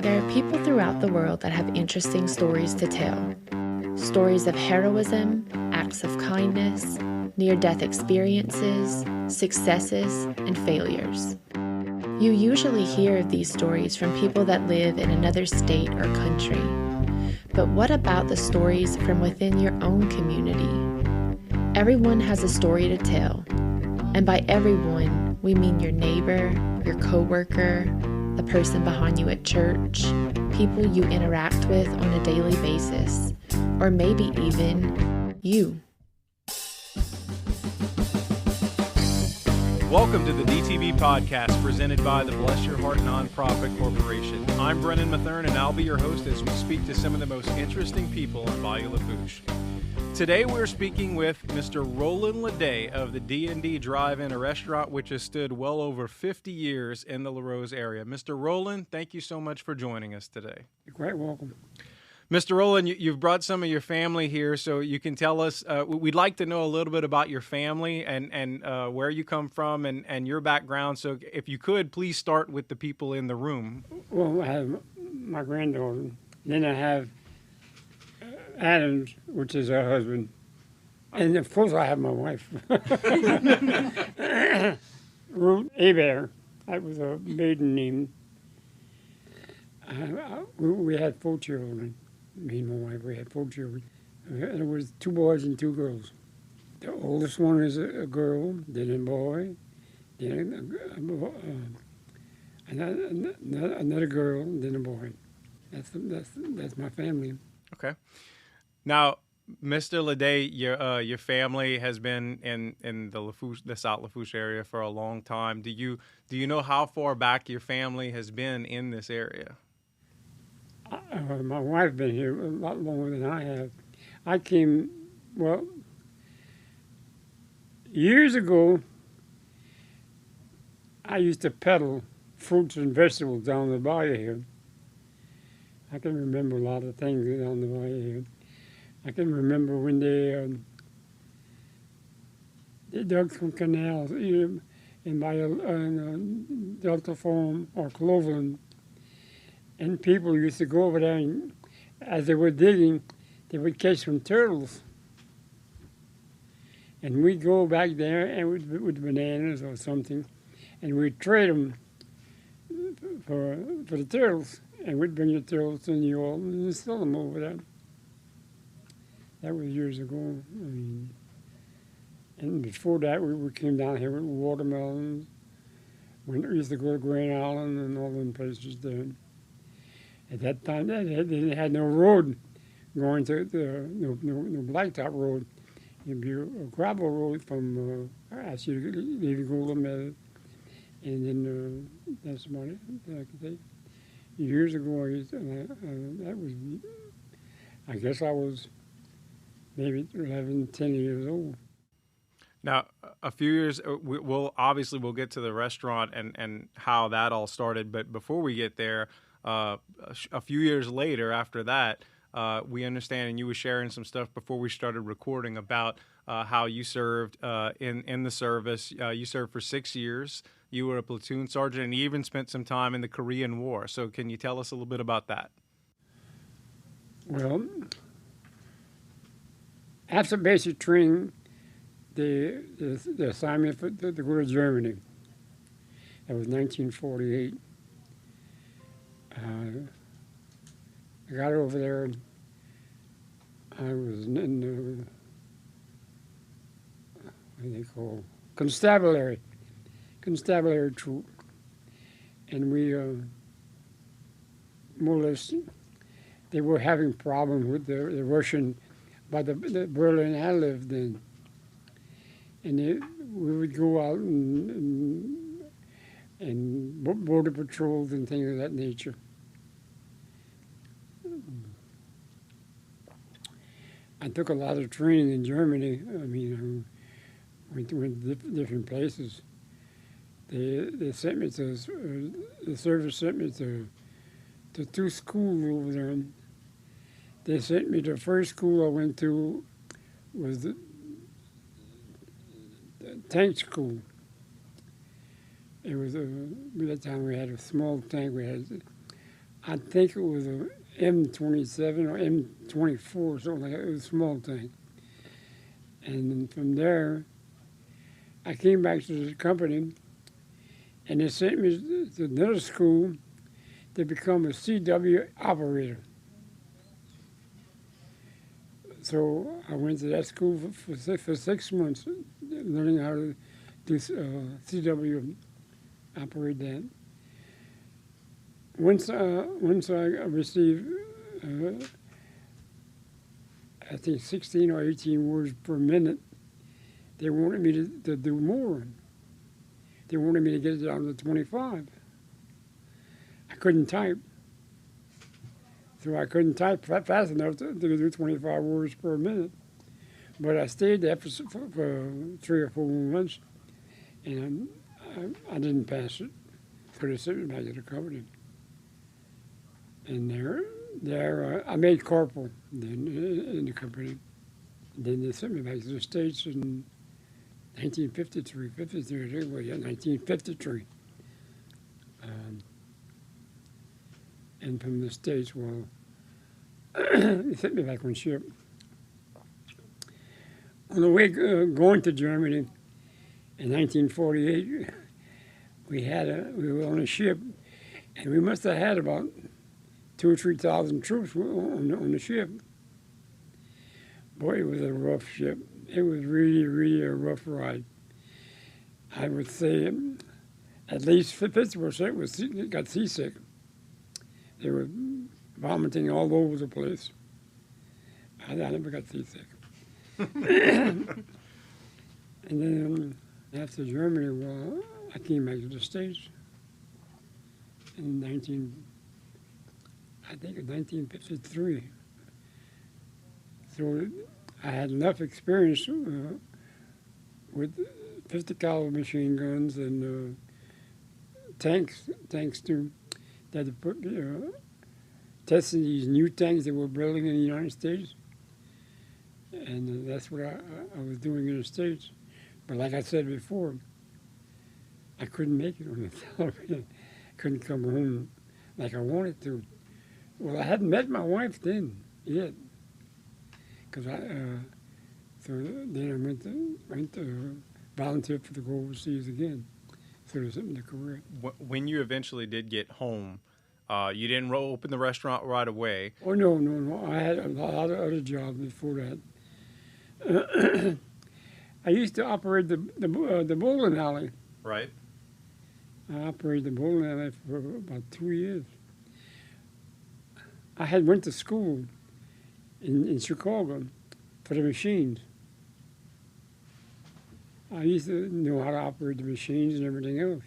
There are people throughout the world that have interesting stories to tell. Stories of heroism, acts of kindness, near-death experiences, successes, and failures. You usually hear of these stories from people that live in another state or country. But what about the stories from within your own community? Everyone has a story to tell. And by everyone, we mean your neighbor, your coworker, the person behind you at church, people you interact with on a daily basis, or maybe even you. Welcome to the DTV podcast presented by the Bless Your Heart Nonprofit Corporation. I'm Brennan Mathern, and I'll be your host as we speak to some of the most interesting people in Bayou Lafourche. Today we're speaking with Mr. Roland Ledet of the D&D Drive-In, a restaurant which has stood well over 50 years in the LaRose area. Mr. Roland, thank you so much for joining us today. You're quite welcome. Mr. Roland, you've brought some of your family here, so you can tell us, we'd like to know a little bit about your family and where you come from and your background. So if you could, please start with the people in the room. Well, I have my granddaughter. Then I have Adams, which is her husband. And of course I have my wife. Ruth Hebert. That was a maiden name. We had 4 children. Me and my wife, we had 4 children. And it was 2 boys and 2 girls. The oldest one is a girl, then a boy, then another girl, then a boy. That's my family. Okay. Now, Mr. Ledet, your family has been in the South Lafourche area for a long time. Do you know how far back your family has been in this area? My wife been here a lot longer than I have. I came, well, years ago, I used to peddle fruits and vegetables down the bayou here. I can remember a lot of things down the bayou here. I can remember when they dug some canals either in Delta Farm or Cloveland. And people used to go over there, and as they were digging, they would catch some turtles. And we'd go back there and with bananas or something, and we'd trade them for the turtles. And we'd bring the turtles to New Orleans and sell them over there. That was years ago. I mean, and before that, we came down here with watermelons. We used to go to Grand Island and all them places there. At that time, they had no road going to no blacktop road. It'd be a gravel road from actually leaving Golden Meadow, and then that's about it that I can say. Years ago, that was, I guess I was maybe 11, 10 years old. Now, a few years, we'll get to the restaurant and how that all started. But before we get there, a few years later after that, we understand, and you were sharing some stuff before we started recording about how you served in the service. You served for 6 years. You were a platoon sergeant, and you even spent some time in the Korean War. So can you tell us a little bit about that? Well, after basic training, the assignment to go to Germany. That was 1948. I got over there. I was in the, what do they call, constabulary troop, and we more or less they were having problems with the Russian by the Berlin I lived in, and we would go out and border patrols and things of that nature. I took a lot of training in Germany. I mean, I went to different places. They sent me to, the service sent me to 2 schools over there. They sent me to the first school I went to was the tank school. It was by that time we had a small tank. We had I think it was a M27 or M24, something like that. It was a small tank. And then from there, I came back to the company, and they sent me to another school to become a CW operator. So I went to that school for 6 months, learning how to do CW, operate that. Once I received, I think 16 or 18 words per minute, they wanted me to do more. They wanted me to get it down to 25. I couldn't type. So I couldn't type fast enough to do 25 words per minute. But I stayed there for 3 or 4 months, and I didn't pass it. So they sent me back to the company. And there I made corporal then in the company. Then they sent me back to the States in 1953, 1953. And from the States, well, they sent me back on ship. On the way going to Germany in 1948, we were on a ship, and we must have had about 2,000 or 3,000 troops on the ship. Boy, it was a rough ship. It was really, really a rough ride. I would say at least 50% got seasick. They were vomiting all over the place. I never got seasick. And then after Germany, well, I came back to the States in 1953. So I had enough experience with 50 caliber machine guns and tanks too, that to put testing these new tanks that we're building in the United States. And that's what I was doing in the States. But like I said before, I couldn't make it on the television. Couldn't come home like I wanted to. Well, I hadn't met my wife then yet, because so then I went to volunteer to go overseas again. So there's something to career. When you eventually did get home, you didn't open the restaurant right away. Oh no! I had a lot of other jobs before that. I used to operate the bowling alley. Right. I operated the bowling alley for about 2 years. I had went to school in Chicago for the machines. I used to know how to operate the machines and everything else.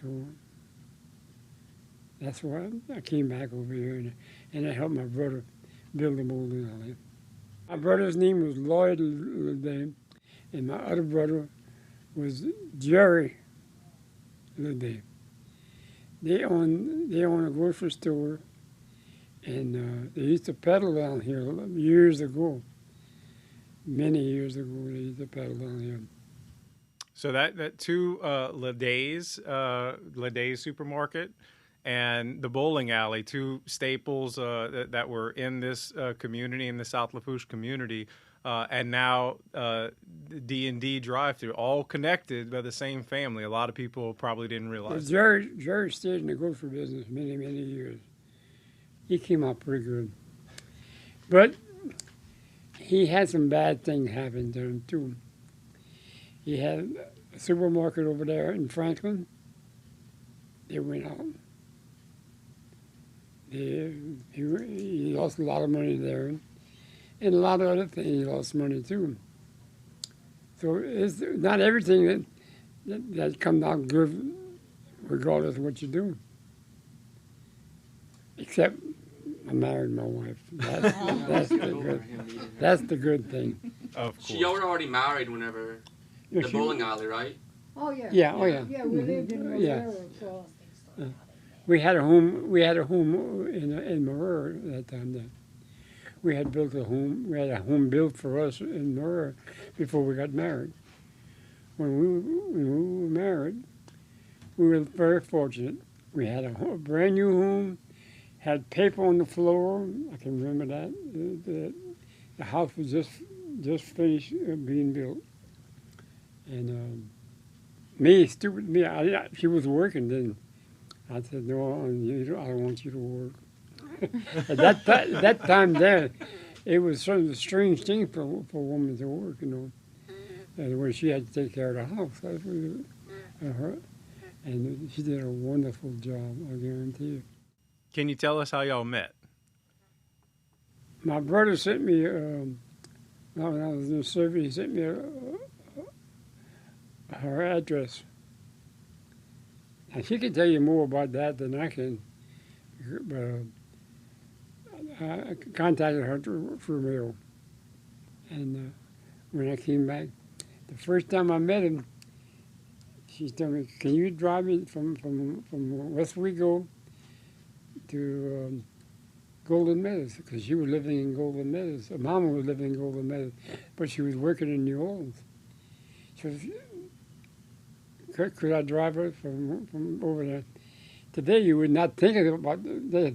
So that's why I came back over here and I helped my brother build the bowling alley. My brother's name was Ledet, and my other brother was Jerry Ledet. They own a grocery store, and they used to pedal down here years ago. Many years ago, they used to pedal down here. So that two Ledet's supermarket and the bowling alley, two staples that were in this community, in the South Lafourche community, and now D&D drive-through, all connected by the same family. A lot of people probably didn't realize. Well, Jerry stayed in the grocery business many, many years. He came out pretty good. But he had some bad things happen to him, too. He had a supermarket over there in Franklin. They went out. He lost a lot of money there. And a lot of other things, he lost money, too. So it's not everything that comes out good, regardless of what you do. Except I married my wife. That's the good thing. Of course. She already married whenever the bowling alley, right? Oh yeah. Yeah. Oh yeah. Yeah, we lived in Rivera for. We had a home. We had a home in Marrero at that time. Then we had built a home. We had a home built for us in Marrero before we got married. When we were married, we were very fortunate We had a brand new home, had paper on the floor. I can remember that. The house was just finished being built. And me, stupid me, she was working then. I said, no, I don't want you to work. At that time there, it was sort of a strange thing for a woman to work, you know. Where she had to take care of the house. That was her. And she did a wonderful job, I guarantee you. Can you tell us how y'all met? My brother sent me, when I was in the service, he sent me her address. Now, she can tell you more about that than I can, but I contacted her through mail. And when I came back, the first time I met him, she told me, can you drive me from West Wego to Golden Meadows? Because she was living in Golden Meadows. Her mama was living in Golden Meadows, but she was working in New Orleans. She was, could I drive her from over there? Today you would not think about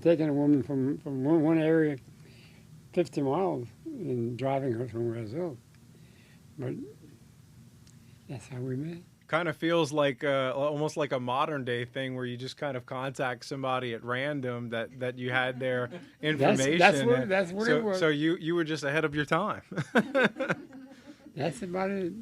taking a woman from one area 50 miles and driving her somewhere else. But that's how we met. Kind of feels like almost like a modern day thing where you just kind of contact somebody at random that you had their information. That's what it was. So you were just ahead of your time. That's about it.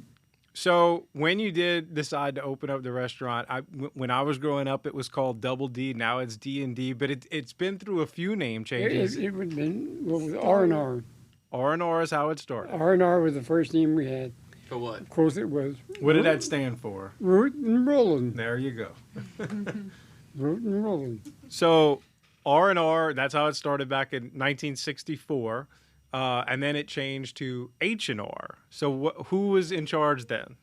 So when you did decide to open up the restaurant, when I was growing up, it was called Double D. Now it's D&D, but it's been through a few name changes. It would have been R&R. R&R is how it started. R&R was the first name we had. For what? Of course it was. What did that stand for? Root and Roland. There you go. Root and Roland. So R&R, that's how it started back in 1964. And then it changed to H&R. So who was in charge then?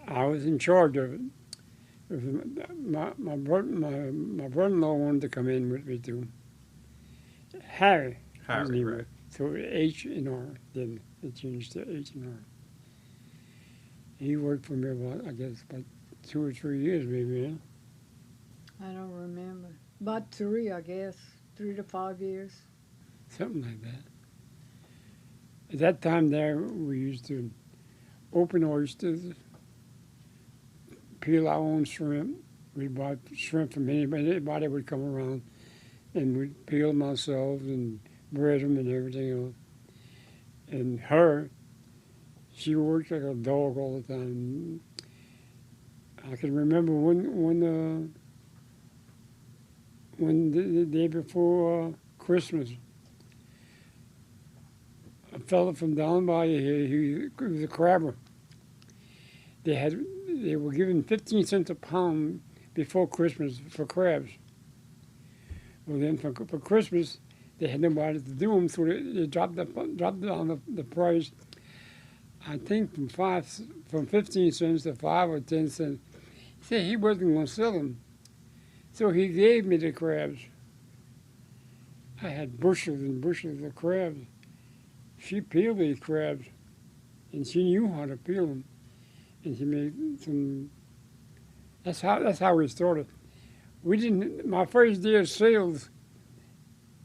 I was in charge of it. My brother-in-law wanted to come in with me too. Harry, right. So H&R, then it changed to H&R. He worked for me about 2 or 3 years maybe, huh? I don't remember. About 3, I guess. 3 to 5 years. Something like that. At that time there, we used to open oysters, peel our own shrimp. We'd buy shrimp from anybody would come around, and we'd peel them ourselves and bread them and everything else. And her, she worked like a dog all the time. I can remember when the day before Christmas, a fella from down by here, he was a crabber. They were given 15 cents a pound before Christmas for crabs. Well, then for Christmas, they had nobody to do them, so they dropped down the price. I think from 15 cents to 5 or 10 cents. He said he wasn't going to sell them, so he gave me the crabs. I had bushels and bushels of crabs. She peeled these crabs, and she knew how to peel them, and she made some. That's how we started. We didn't. My first day of sales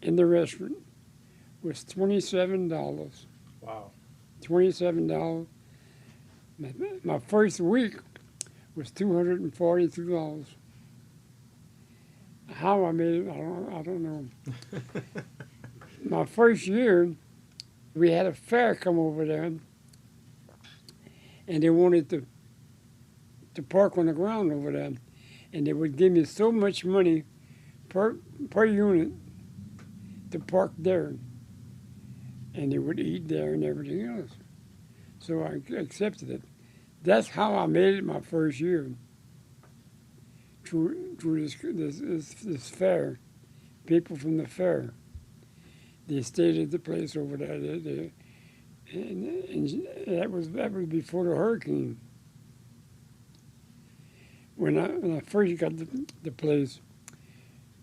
in the restaurant was $27. Wow. $27. My first week was $242. How I made it, I don't know. My first year, we had a fair come over there, and they wanted to park on the ground over there, and they would give me so much money per unit to park there, and they would eat there and everything else. So I accepted it. That's how I made it my first year, through this fair. People from the fair, they stayed at the place over there. And that was before the hurricane. When I first got the place,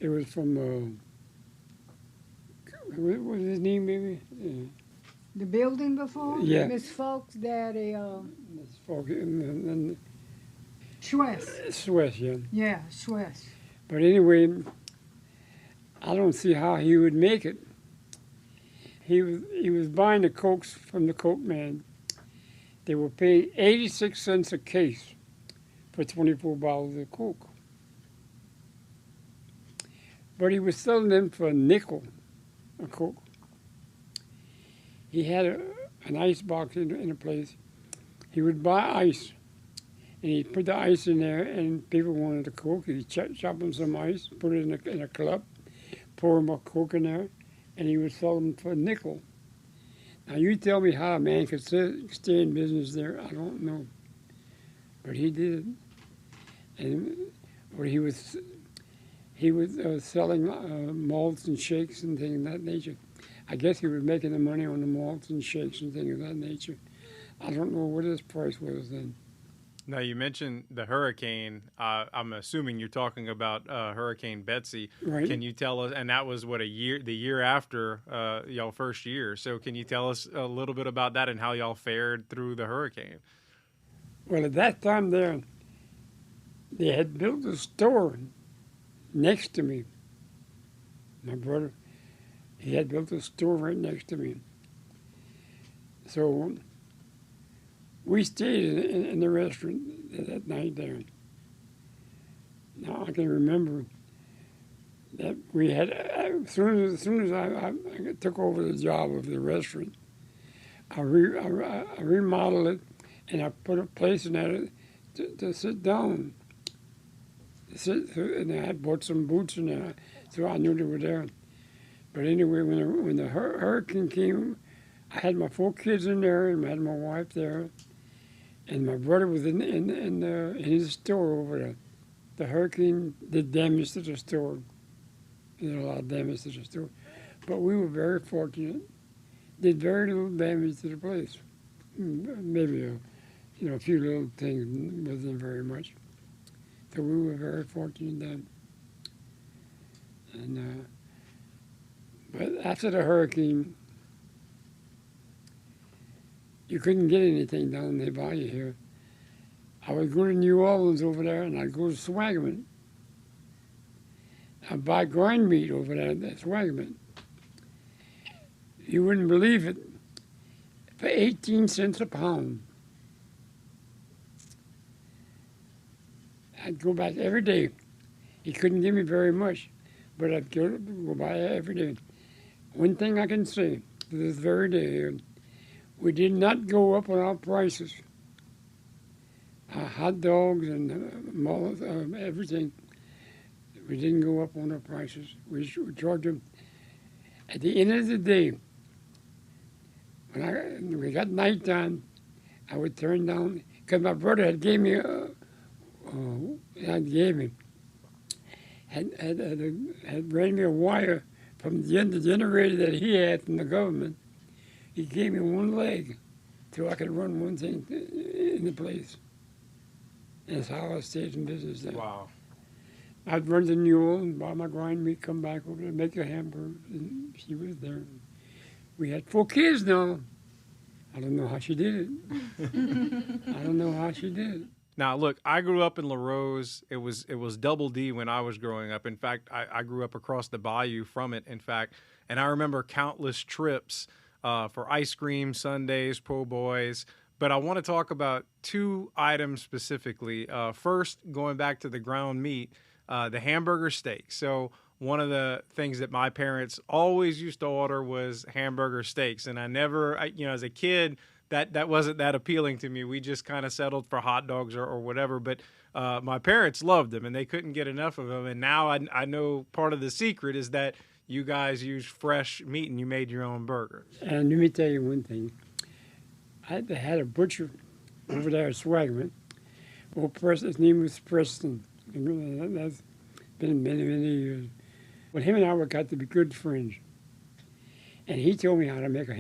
it was from what was his name, baby? The building before? Yeah. Miss Folks' daddy, Miss Falk and Schwess. Swiss, yeah. Yeah, Schwess. But anyway, I don't see how he would make it. He was buying the Cokes from the Coke man. They were paying 86 cents a case for 24 bottles of Coke. But he was selling them for a nickel a Coke. He had an ice box in a place. He would buy ice, and he'd put the ice in there, and people wanted a Coke. He'd chop them some ice, put it in a cup, pour them a Coke in there, and he would sell them for a nickel. Now, you tell me how a man could stay in business there, I don't know. But he did. And or he was selling malts and shakes and things of that nature. I guess he was making the money on the malts and shakes and things of that nature. I don't know what his price was then. Now, you mentioned the hurricane. I'm assuming you're talking about Hurricane Betsy. Right. Can you tell us, and that was the year after y'all first year. So can you tell us a little bit about that and how y'all fared through the hurricane? Well, at that time there, they had built a store next to me. My brother, he had built a store right next to me. So we stayed in the restaurant that night there. Now I can remember that we had, as soon as I took over the job of the restaurant, I remodeled it, and I put a place in there to sit down. And I had bought some boots in there, so I knew they were there. But anyway, when the hurricane came, I had my 4 kids in there, and I had my wife there, and my brother was in his store over there. The hurricane did damage to the store. Did a lot of damage to the store, but we were very fortunate. Did very little damage to the place. Maybe a few little things, wasn't very much. So we were very fortunate then. And but after the hurricane, you couldn't get anything down there by you here. I would go to New Orleans over there, and I'd go to Swagaman. I'd buy grind meat over there at Swagaman. You wouldn't believe it, for 18 cents a pound. I'd go back every day. He couldn't give me very much, but I'd go by every day. One thing I can say to this very day, we did not go up on our prices. Hot dogs and everything, we didn't go up on our prices. We charged them. At the end of the day, when we got nighttime, I would turn down, because my brother had gave me had ran me a wire from the generator that he had from the government. He gave me one leg so I could run one thing in the place. And that's how I stayed in business there. Wow. I'd run to New Orleans, buy my grind meat, come back over there, make a hamburger, and she was there. We had 4 kids now. I don't know how she did it. I don't know how she did it. Now, look, I grew up in La Rose. It was Double D when I was growing up. In fact, I grew up across the bayou from it, in fact. And I remember countless trips for ice cream, sundaes, po' boys. But I want to talk about 2 items specifically. First, going back to the ground meat, the hamburger steak. So one of the things that my parents always used to order was hamburger steaks. And I never, as a kid, that wasn't that appealing to me. We just kind of settled for hot dogs or whatever. But my parents loved them, and they couldn't get enough of them. And now I know part of the secret is that you guys use fresh meat and you made your own burger. And let me tell you one thing. I had a butcher over there at Swagman. Well, his name was Preston. And that's been many, many years. But him and I got to be good friends. And he told me how to make a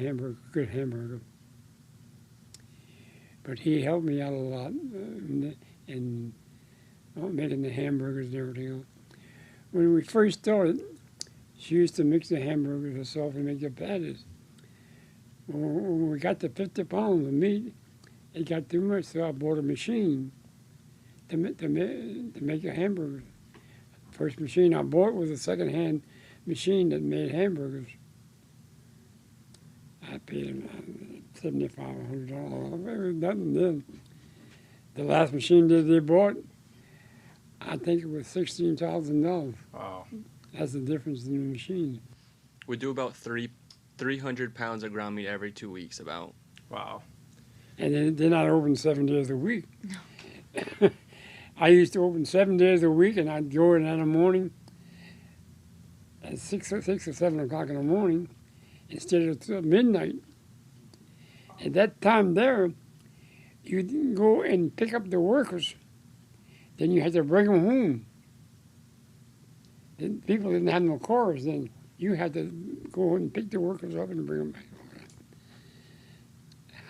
good hamburger. But he helped me out a lot in making the hamburgers and everything else. When we first started, she used to mix the hamburgers herself and make the patties. When we got to 50 pounds of meat, it got too much, so I bought a machine to make a hamburger. First machine I bought was a second-hand machine that made hamburgers. I paid $7,500. It was nothing then. The last machine that they bought, I think it was $16,000. Wow. That's the difference in the machine. We do about 300 pounds of ground meat every 2 weeks, about. Wow. And they're not open 7 days a week. No. I used to open 7 days a week, and I'd go in the morning at 6 or 7 o'clock in the morning instead of midnight. At that time there, you didn't go and pick up the workers. Then you had to bring them home. Then people didn't have no cars then. You had to go and pick the workers up and bring them back.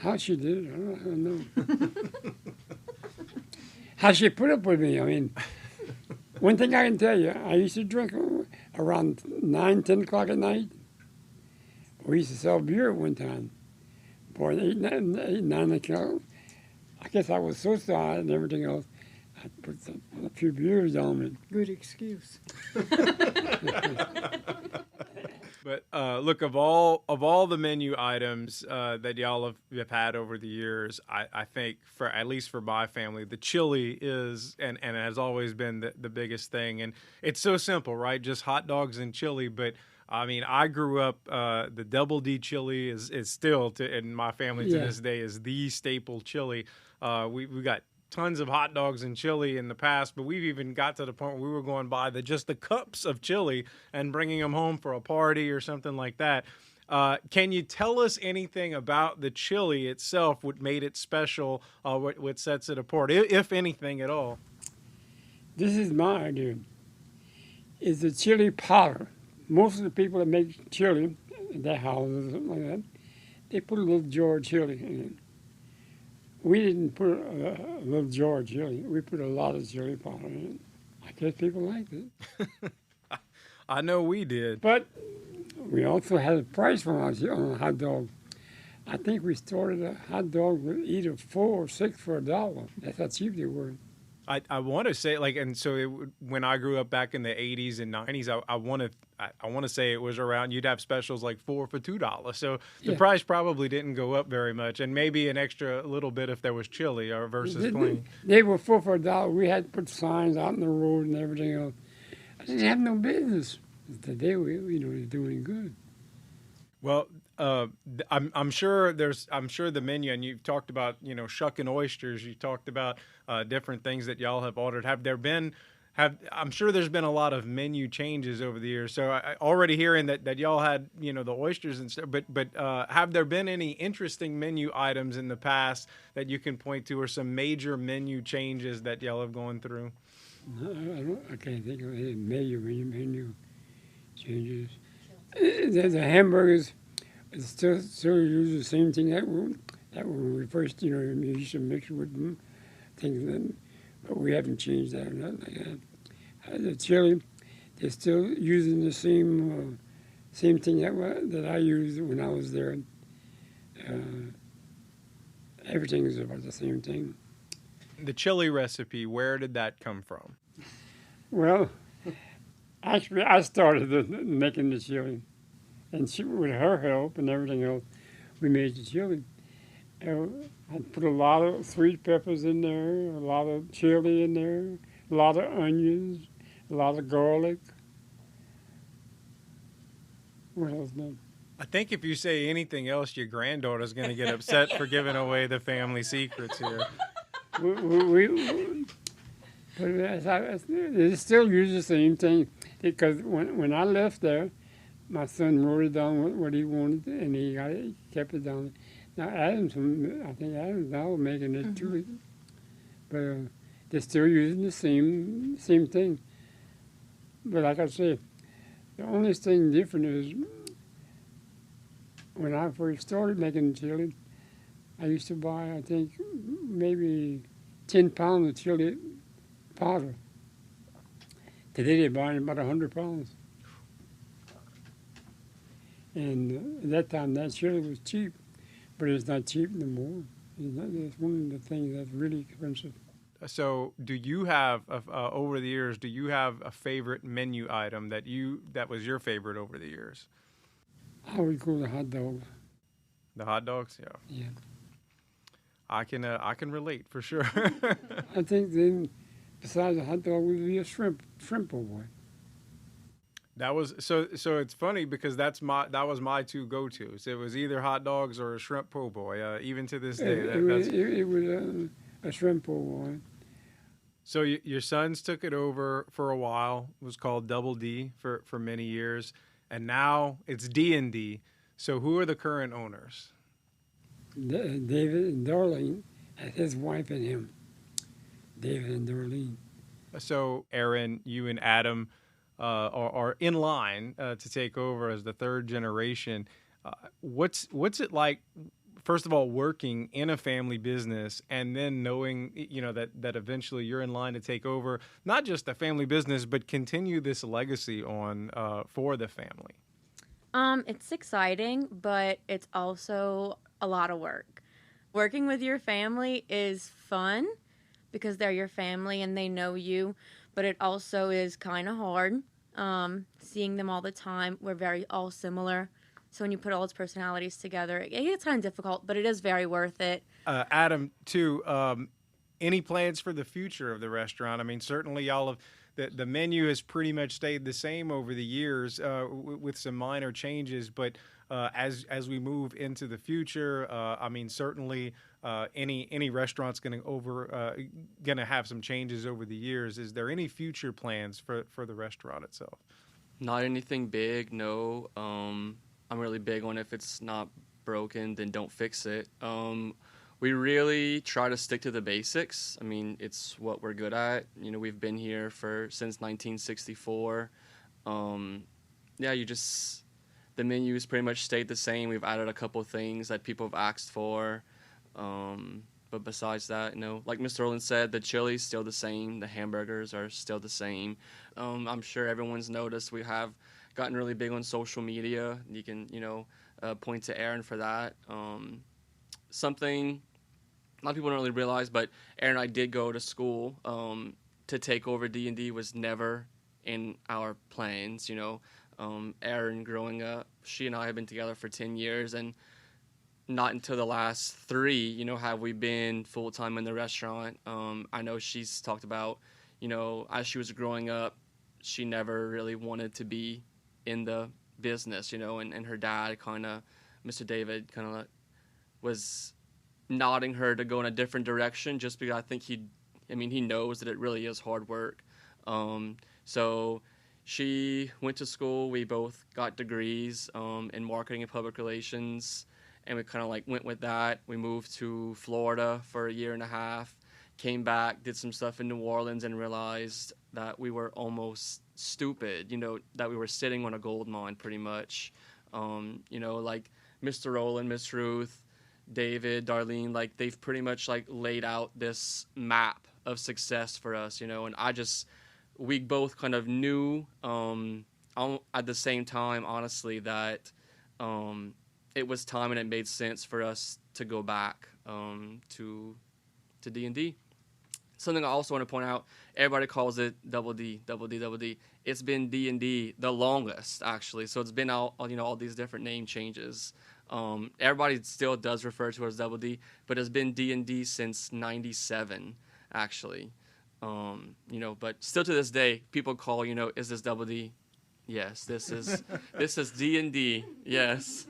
How she did it, I don't know. How she put up with me, I mean, one thing I can tell you, I used to drink around 9, 10 o'clock at night. We used to sell beer at one time. Boy, 8, 9 o'clock. I guess I was so tired and everything else, I put a few beers down me. Good excuse. But look, of all the menu items that y'all have had over the years, I think for at least for my family, the chili is and has always been the biggest thing. And it's so simple, right? Just hot dogs and chili. But I mean, I grew up the Double D chili is still in my family to this day is the staple chili. We got tons of hot dogs and chili in the past, but we've even got to the point where we were going by just the cups of chili and bringing them home for a party or something like that. Can you tell us anything about the chili itself, what made it special, what sets it apart, if anything at all? This is my idea. Is the chili powder. Most of the people that make chili in their houses or something like that, they put a little jar of chili in it. We didn't put a little jar of chili. We put a lot of chili powder in it. I guess people liked it. I know we did. But we also had a price on a hot dog. I think we started a hot dog with either 4 or 6 for $1. That's how cheap they were. I want to say and so when I grew up back in the 80s and 90s, I want to say it was around, you'd have specials like 4 for $2. So the price probably didn't go up very much, and maybe an extra little bit if there was chili or versus plain. They were 4 for $1. We had to put signs out in the road and everything else. I didn't have no business. Today we were doing good. Well, I'm sure the menu, and you've talked about shucking oysters. You talked about different things that y'all have ordered. I'm sure there's been a lot of menu changes over the years. So I already hearing that y'all had the oysters and stuff. But have there been any interesting menu items in the past that you can point to, or some major menu changes that y'all have gone through? No, I can't think of any menu changes. The hamburgers still use the same thing that when we first we used to mix it with them, things then, but we haven't changed that or nothing like that. The chili, they're still using the same thing that I used when I was there. Everything is about the same thing. The chili recipe, where did that come from? Well, actually, I started making the chili. And with her help and everything else, we made the chili. I put a lot of sweet peppers in there, a lot of chili in there, a lot of onions, a lot of garlic. What else, man? I think if you say anything else, your granddaughter's going to get upset for giving away the family secrets here. They still use the same thing, because when I left there, my son wrote it down what he wanted, and he kept it down. Now I think Adam's now making it too, but they're still using the same thing. But like I said, the only thing different is when I first started making chili, I used to buy, I think, maybe 10 pounds of chili powder. Today they're buying about 100 pounds. And at that time, that chili was cheap, but it's not cheap no more. It's one of the things that's really expensive. So, do you have over the years? Do you have a favorite menu item that was your favorite over the years? I would go the hot dog. The hot dogs, yeah. Yeah. I can relate for sure. I think then, besides the hot dog, would be a shrimp po' boy. That was so. So it's funny because that was my two go-tos. It was either hot dogs or a shrimp po' boy. Even to this day, It was a shrimp po' boy. So your sons took it over for a while. It was called Double D for many years, and now it's D&D. So who are the current owners? David and Darlene, and his wife and him. David and Darlene. So Aaron, you and Adam are in line to take over as the third generation. What's it like? First of all, working in a family business, and then knowing that eventually you're in line to take over not just the family business, but continue this legacy on for the family. It's exciting, but it's also a lot of work. Working with your family is fun because they're your family and they know you, but it also is kind of hard. Seeing them all the time, we're all similar. So when you put all its personalities together, it gets kind of difficult, but it is very worth it. Adam, too, any plans for the future of the restaurant? I mean, certainly all of the menu has pretty much stayed the same over the years with some minor changes, but as we move into the future, I mean, certainly any restaurant's going to have some changes over the years. Is there any future plans for the restaurant itself? Not anything big, no. I'm really big on if it's not broken, then don't fix it. We really try to stick to the basics. I mean, it's what we're good at. We've been here since 1964. The menu's pretty much stayed the same. We've added a couple things that people have asked for. But besides that, like Mr. Roland said, the chili's still the same. The hamburgers are still the same. I'm sure everyone's noticed we have gotten really big on social media. You can, point to Aaron for that. Something a lot of people don't really realize, but Aaron and I did go to school. To take over D&D was never in our plans, Aaron growing up, she and I have been together for 10 years, and not until the last 3, have we been full-time in the restaurant. I know she's talked about, as she was growing up, she never really wanted to be in the business, and her dad Mr. David was nodding her to go in a different direction just because I think he knows that it really is hard work. So she went to school. We both got degrees in marketing and public relations, and we went with that. We moved to Florida for a year and a half, came back, did some stuff in New Orleans, and realized that we were almost stupid, that we were sitting on a gold mine pretty much. Like Mr. Roland, Miss Ruth, David, Darlene, they've pretty much laid out this map of success for us, and we both kind of knew at the same time, honestly, that it was time and it made sense for us to go back to D&D. Something I also want to point out, everybody calls it Double D, Double D, Double D. It's been D&D the longest, actually, so it's been all these different name changes. Everybody still does refer to it as Double D, but it's been D&D since 97, actually. But still to this day, people call, is this Double D? Yes, this is D&D. Yes.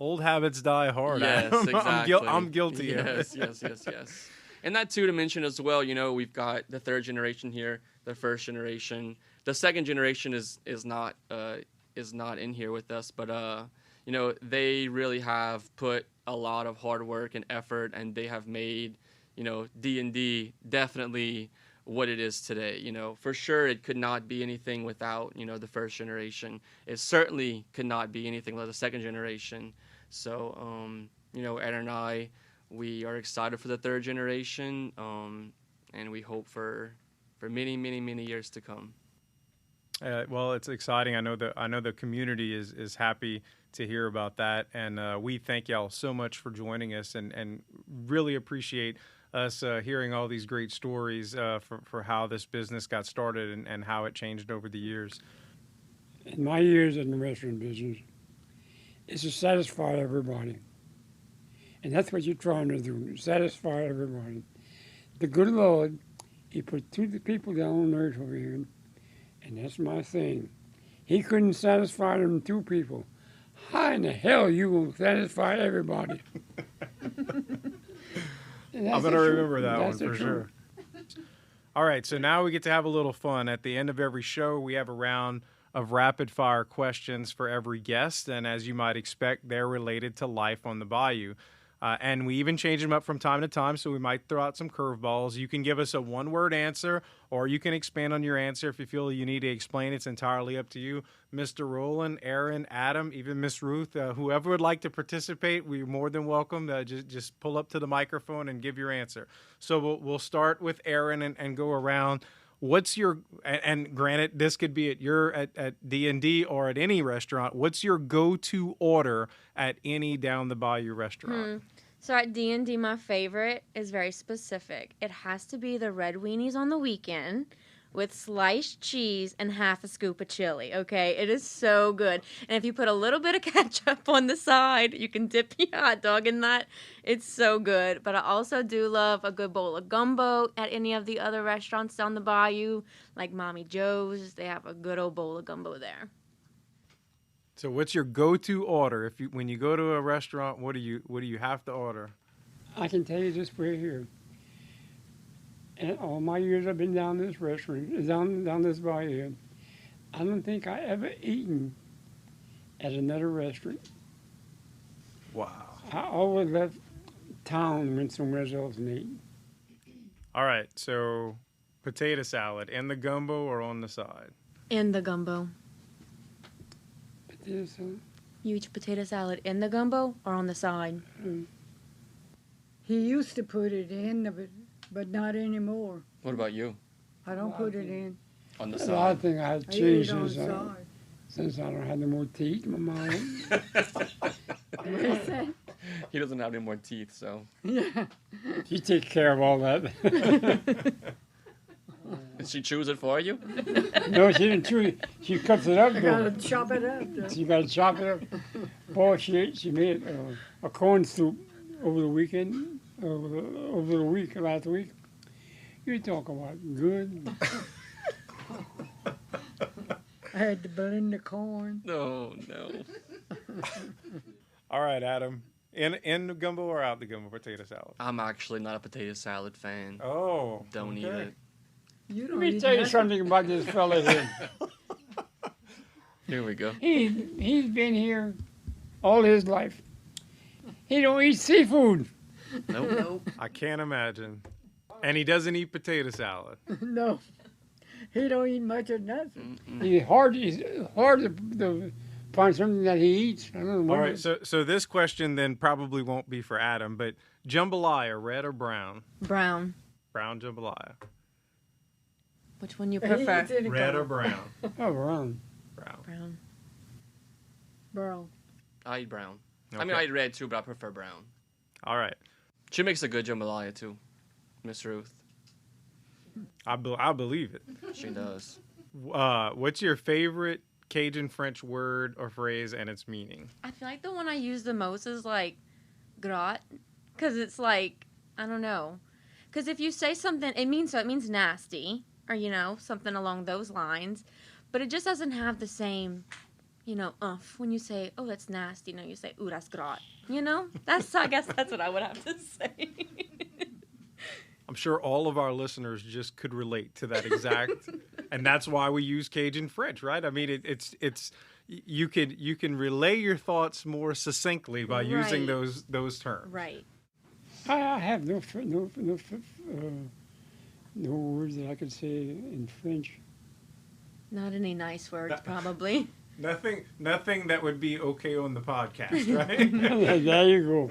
Old habits die hard. Yes, exactly. I'm guilty. Yes. And that too, to mention as well, we've got the third generation here, the first generation. The second generation is not in here with us, but they really have put a lot of hard work and effort, and they have made D&D definitely what it is today. For sure it could not be anything without the first generation. It certainly could not be anything without the second generation. So Ed and I, we are excited for the third generation, and we hope for many, many, many years to come. Well, it's exciting. I know the community is happy to hear about that, and we thank y'all so much for joining us, and really appreciate us hearing all these great stories for how this business got started and how it changed over the years. In my years in the restaurant business, is to satisfy everybody. And that's what you're trying to do, satisfy everybody. The good Lord, He put two people down on earth over here, and that's my thing. He couldn't satisfy them two people. How in the hell you going to satisfy everybody? I'm going to remember that one for sure. All right, so now we get to have a little fun. At the end of every show, we have a round of rapid-fire questions for every guest, and as you might expect, they're related to life on the bayou. And we even change them up from time to time, so we might throw out some curveballs. You can give us a one-word answer, or you can expand on your answer if you feel you need to explain. It's entirely up to you. Mr. Roland, Aaron, Adam, even Miss Ruth, whoever would like to participate, we're more than welcome. Just pull up to the microphone and give your answer. So we'll start with Aaron and go around. What's your, and granted, this could be at D&D or at any restaurant, what's your go-to order at any down the bayou restaurant? So at D&D, my favorite is very specific. It has to be the red weenies on the weekend with sliced cheese and half a scoop of chili, okay? It is so good. And if you put a little bit of ketchup on the side, you can dip your hot dog in that. It's so good. But I also do love a good bowl of gumbo at any of the other restaurants down the bayou, like Mommy Joe's. They have a good old bowl of gumbo there. So what's your go-to order? When you go to a restaurant, what do you have to order? I can tell you this right here. And all my years I've been down this restaurant, down this bayou, I don't think I ever eaten at another restaurant. Wow. I always left town and went somewhere else and ate. All right, so potato salad in the gumbo or on the side? In the gumbo. Potato salad? You eat your potato salad in the gumbo or on the side? He used to put it in, but not anymore. What about you? I don't put it in. On the I side? think I had I eat changed it on the side. since I don't have no more teeth in my mouth. What is that? He doesn't have any more teeth, so. Yeah. She takes care of all that. Did she choose it for you? No, she didn't chew it. She cuts it up. I gotta chop it up. Though. She got to chop it up. Boy, she made a corn soup over the weekend, over the week, last week. You talk about good. I had to blend the corn. No. All right, Adam. In the gumbo or out the gumbo potato salad? I'm actually not a potato salad fan. Oh, Don't eat it. You Let don't me eat tell you nothing. something about this fella here. Here we go. He's been here all his life. He don't eat seafood. Nope. I can't imagine. And he doesn't eat potato salad. No. He don't eat much of nothing. He's hard to find something that he eats. I don't know. All right, so this question then probably won't be for Adam, but jambalaya, red or brown? Brown. Brown jambalaya. Which one you He prefer? eats any Red or color. brown? Oh, brown. Brown. Brown. Brown. I eat brown. Okay. I mean, I eat red too, but I prefer brown. All right. She makes a good jambalaya too, Miss Ruth. I believe it. She does. What's your favorite Cajun French word or phrase and its meaning? I feel like the one I use the most is like grat, because it's like, I don't know. Because if you say something, it means nasty, or, something along those lines. But it just doesn't have the same, when you say, oh, that's nasty. No, you say, ooh, that's grat. I guess that's what I would have to say. I'm sure all of our listeners just could relate to that exact, and that's why we use Cajun French, right? I mean, it's you can relay your thoughts more succinctly by using Right. those terms. Right. I have no words that I could say in French. Not any nice words, probably. Nothing that would be okay on the podcast, right? There you go.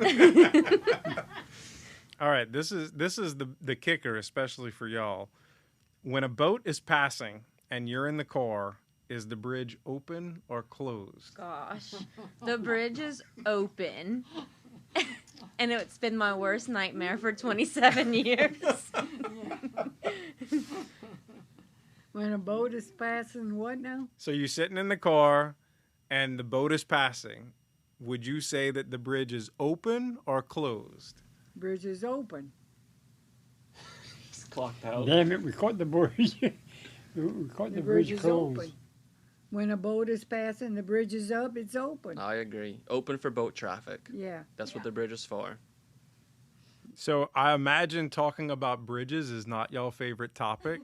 All right, this is the kicker, especially for y'all. When a boat is passing and you're in the car, is the bridge open or closed? Gosh. The bridge is open. And it's been my worst nightmare for 27 years. When a boat is passing, what now? So you're sitting in the car and the boat is passing. Would you say that the bridge is open or closed? Bridge is open. It's clocked out. Damn it, we caught the bridge. We caught the bridge is closed. open. When a boat is passing, the bridge is up, it's open. I agree. Open for boat traffic. Yeah. That's what the bridge is for. So I imagine talking about bridges is not y'all favorite topic.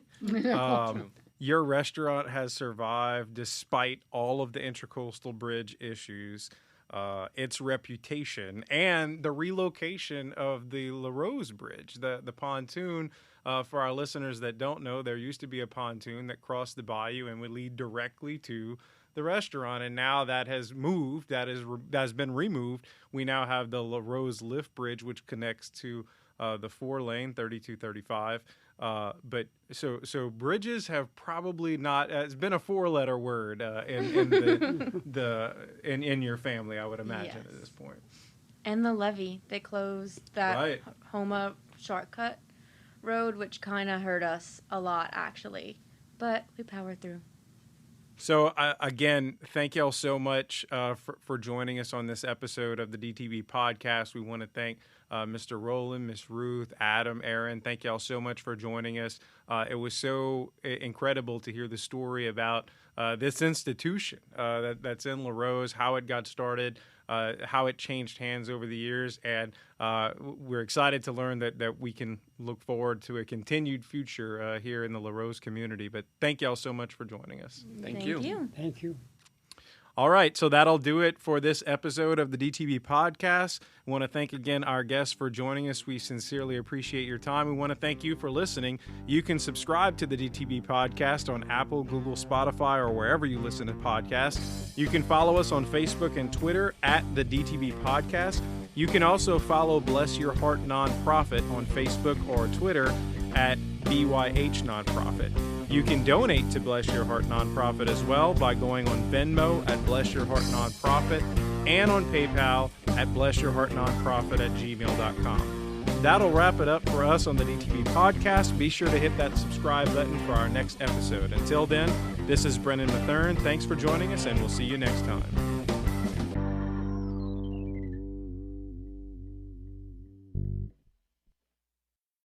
Your restaurant has survived despite all of the Intracoastal Bridge issues, its reputation, and the relocation of the La Rose Bridge, the pontoon. For our listeners that don't know, there used to be a pontoon that crossed the bayou and would lead directly to the restaurant, and now that has moved. That's been removed. We now have the La Rose Lift Bridge, which connects to the 4-lane 3235. But so bridges have probably not. It's been a 4-letter word in your family, I would imagine, Yes. at this point. And the levee, they closed that Right. Homa shortcut road, which kind of hurt us a lot, actually. But we powered through. So, again, thank y'all so much for joining us on this episode of the DTB podcast. We want to thank Mr. Roland, Miss Ruth, Adam, Aaron. Thank y'all so much for joining us. It was so incredible to hear the story about this institution that's in La Rose, how it got started, how it changed hands over the years, and we're excited to learn that we can look forward to a continued future here in the La Rose community. But thank y'all so much for joining us. Thank you. Thank you. All right, so that'll do it for this episode of the DTB podcast. I want to thank again our guests for joining us. We sincerely appreciate your time. We want to thank you for listening. You can subscribe to the DTB podcast on Apple, Google, Spotify, or wherever you listen to podcasts. You can follow us on Facebook and Twitter at the DTB podcast. You can also follow Bless Your Heart Nonprofit on Facebook or Twitter at BYH Nonprofit. You can donate to Bless Your Heart Nonprofit as well by going on Venmo at Bless Your Heart Nonprofit and on PayPal at blessyourheartnonprofit@gmail.com. That'll wrap it up for us on the DTB podcast. Be sure to hit that subscribe button for our next episode. Until then, this is Brennan Mathern. Thanks for joining us, and we'll see you next time.